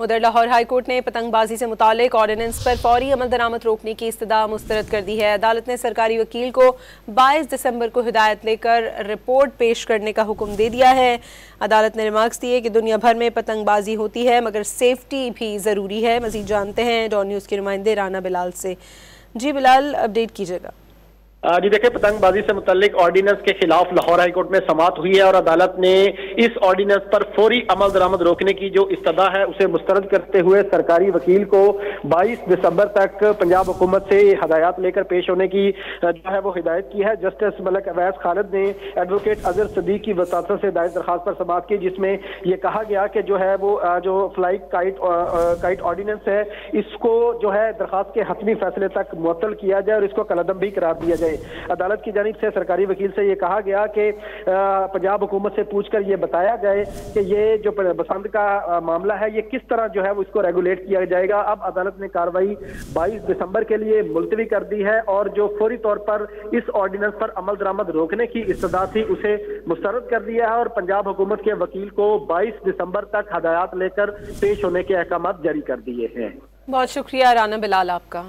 उधर Lahore high court ने पतंगबाजी से मुतालिक ऑर्डिनेंस पर फौरी अमल दरामद रोकने की इस्तदा मुस्तरद कर दी है। अदालत ने सरकारी वकील को 22 दिसंबर को हिदायत लेकर रिपोर्ट पेश करने का हुक्म दे दिया है। अदालत ने रिमार्क्स दिए कि दुनिया भर में पतंगबाजी होती है मगर सेफ्टी भी ज़रूरी है। मज़ीद जानते हैं डॉन न्यूज़ के नुमाइंदे राना बिलाल से। जी बिलाल, अपडेट कीजिएगा। जी देखिए, पतंगबाजी से मुतल्लिक ऑर्डिनेंस के खिलाफ लाहौर हाईकोर्ट में समाअत हुई है और अदालत ने इस ऑर्डिनेंस पर फौरी अमल दरामद रोकने की जो इस्तदा है उसे मुस्तरद करते हुए सरकारी वकील को 22 दिसंबर तक पंजाब हुकूमत से हदायत लेकर पेश होने की जो है वो हिदायत की है। जस्टिस मलिक अवैस खालिद ने एडवोकेट अजहर सदीक की वसातत से दायर दरखास्त पर समाअत की, जिसमें यह कहा गया कि जो है वो जो फ्लाई काइट ऑर्डिनेंस है इसको जो है दरखास्त के हतमी फैसले तक मुअत्तल किया जाए और इसको कलअदम भी करार दिया जाए। अदालत की जानिब से सरकारी वकील से यह कहा गया कि पंजाब हुकूमत से पूछकर यह बताया जाए कि ये जो बसंत का मामला है ये किस तरह जो है वो इसको रेगुलेट किया जाएगा। अब अदालत ने कार्रवाई 22 दिसंबर के लिए मुलतवी कर दी है और जो फौरी तौर पर इस ऑर्डिनेंस पर अमल दरामद रोकने की इस्तदा थी उसे मुस्तरद कर दिया है और पंजाब हुकूमत के वकील को 22 दिसंबर तक हदायत लेकर पेश होने के अहकाम जारी कर दिए हैं। बहुत शुक्रिया राना बिलाल आपका।